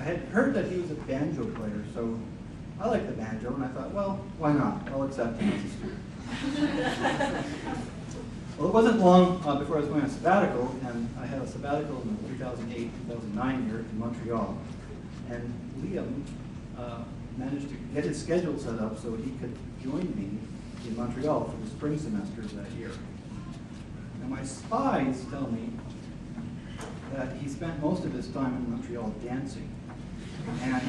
had heard that he was a banjo player, so I liked the banjo, and I thought, well, why not? I'll accept him as a student. Well, it wasn't long before I was going on sabbatical, and I had a sabbatical in the 2008-2009 year in Montreal. And Liam managed to get his schedule set up so he could join me in Montreal for the spring semester of that year. Now my spies tell me that he spent most of his time in Montreal dancing. And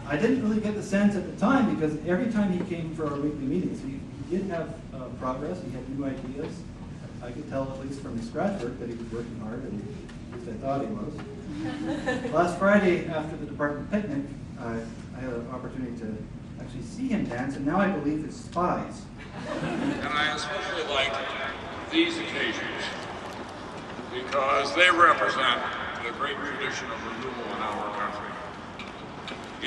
I didn't really get the sense at the time, because every time he came for our weekly meetings, he did have progress, he had new ideas. I could tell, at least from his scratch work, that he was working hard, and at least I thought he was. Last Friday, after the department picnic, I had an opportunity to actually see him dance, and now I believe his spies. And I especially like these occasions because they represent the great tradition of renewal in our country.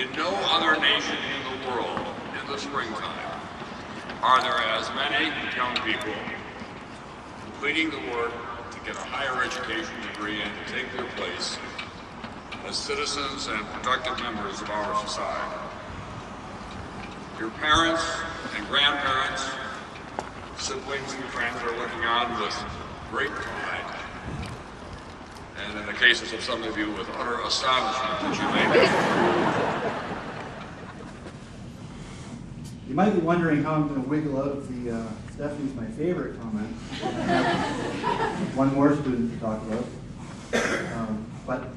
In no other nation in the world, in the springtime, are there as many young people completing the work to get a higher education degree and to take their place as citizens and productive members of our society. Your parents and grandparents, siblings and friends are looking on with great pride, and in the cases of some of you, with utter astonishment that you may be. You might be wondering how I'm going to wiggle out of the Stephanie's my favorite comment. I have one more student to talk about. But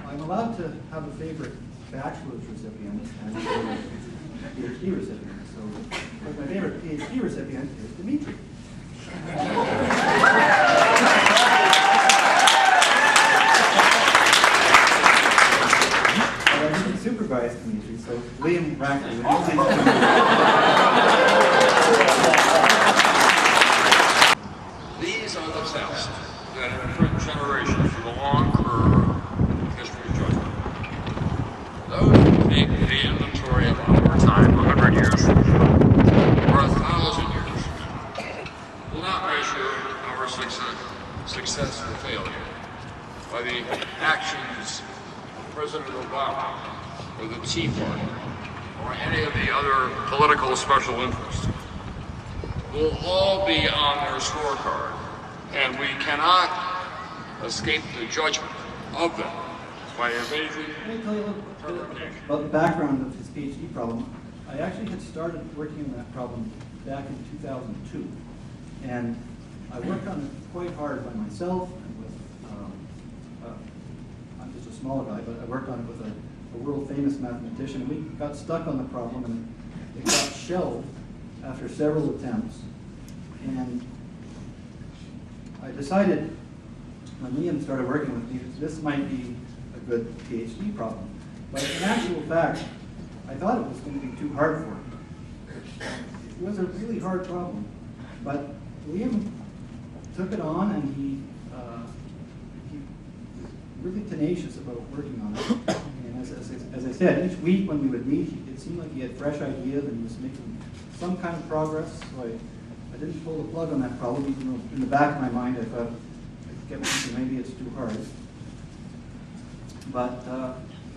I'm allowed to have a favorite bachelor's recipient and a favorite PhD recipient. So my favorite PhD recipient is Dimitri. But I didn't supervise Dimitri, so Liam Rafferty, would you please These are the tests that imprint generations from a long curve of history judgment. Those who take the inventory of our time 100 years from now, or 1,000 years from now, will not measure our success or failure by the actions of President Obama or the Tea Party or any of the other political special interests. We'll all be on their scorecard, and we cannot escape the judgment of them by evading. Let me tell you a little bit about the background of his PhD problem. I actually had started working on that problem back in 2002, and I worked on it quite hard by myself and with, I'm just a smaller guy, but I worked on it with a world-famous mathematician. We got stuck on the problem, and it got shelved after several attempts. And I decided, when Liam started working with me, this might be a good PhD problem. But in actual fact, I thought it was going to be too hard for him. It was a really hard problem. But Liam took it on, and he was really tenacious about working on it. And as I said, each week when we would meet, it seemed like he had fresh ideas and he was making some kind of progress. So I didn't pull the plug on that problem, even though in the back of my mind I thought, I kept thinking maybe it's too hard. But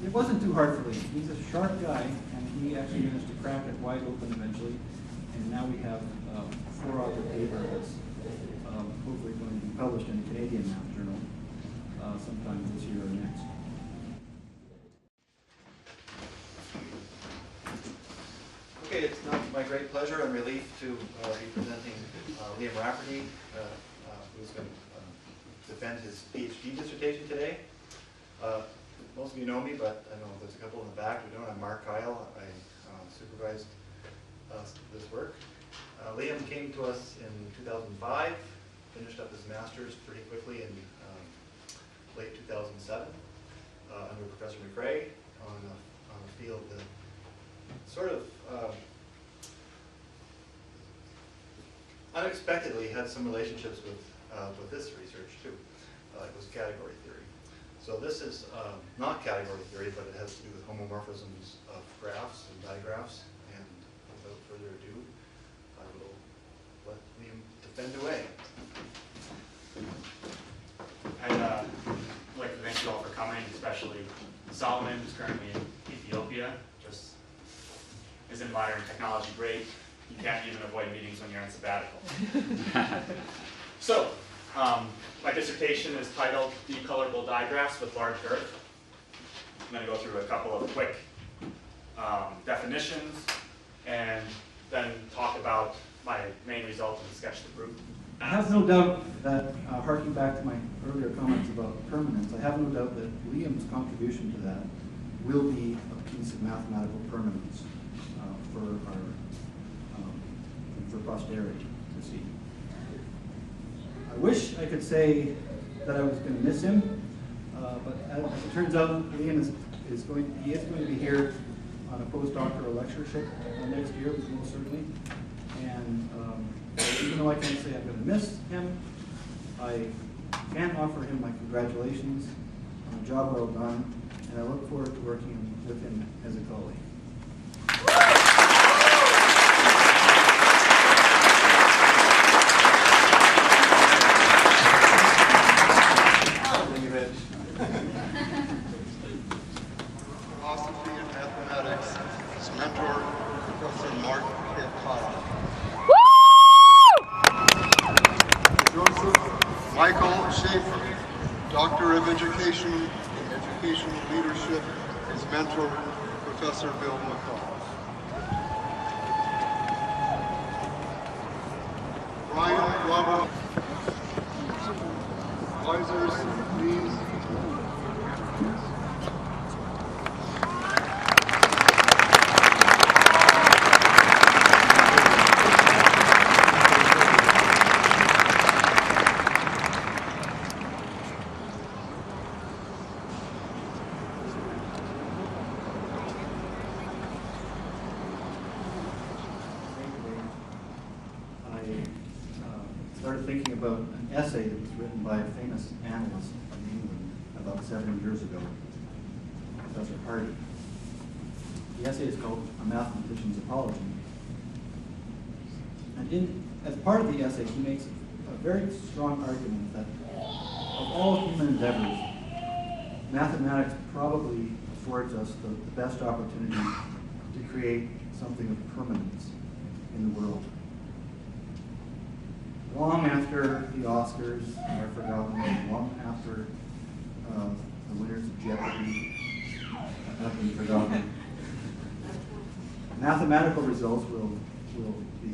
it wasn't too hard for Liam. He's a sharp guy, and he actually managed to crack it wide open eventually. And now we have a 4-author paper that's hopefully going to be published in the Canadian Math Journal sometime this year or next. Okay, it's now my great pleasure and relief to be presenting Liam Rafferty, who's going to defend his PhD dissertation today. Most of you know me, but I know there's a couple in the back who don't. I'm Mark Kyle. I supervised this work. Liam came to us in 2005, finished up his master's pretty quickly in late 2007 under Professor McRae on a field that sort of unexpectedly had some relationships with this research too. It was category theory. So this is not category theory, but it has to do with homomorphisms of graphs and digraphs. And without further ado, I will let Liam defend away. And Solomon, who's currently in Ethiopia, just isn't modern technology great. You can't even avoid meetings when you're on sabbatical. So, my dissertation is titled Decolorable Digraphs with Large Girth. I'm going to go through a couple of quick definitions and then talk about my main result in the sketch the group. I have no doubt that, harking back to my earlier comments about permanence, I have no doubt that Liam's contribution to that will be a piece of mathematical permanence for posterity to see. I wish I could say that I was going to miss him, but as it turns out, Liam is going to be here on a postdoctoral lectureship next year, most certainly. And even though I can't say I'm going to miss him, I can offer him my congratulations on a job well done, and I look forward to working with him as a colleague. Philosophy and mathematics, his mentor, Professor Mark Kepala. Joseph Michael Schaefer, Doctor of Education and Educational Leadership, his mentor, Professor Bill McCall. Brian Bravo, advisors, please. Started thinking about an essay that was written by a famous analyst in England about 7 years ago, Professor Rafferty. The essay is called A Mathematician's Apology. And as part of the essay, he makes a very strong argument that of all human endeavors, mathematics probably affords us the best opportunity to create something of permanence in the world. Long after the Oscars are forgotten, long after the winners of Jeopardy have been forgotten, mathematical results will be,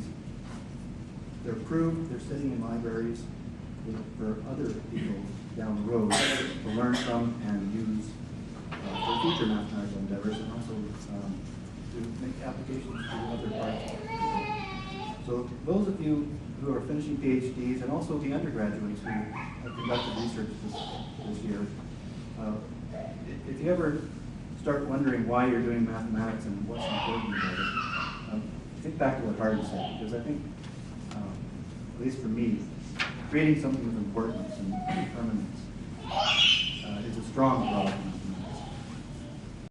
they're proved, they're sitting in libraries for other people down the road to learn from and use for future mathematical endeavors, and also to make applications to other parts of the world. So those of you who are finishing PhDs, and also the undergraduates who have conducted research this year, if you ever start wondering why you're doing mathematics and what's important about it, think back to what Hard said, because I think, at least for me, creating something of importance and permanence is a strong development.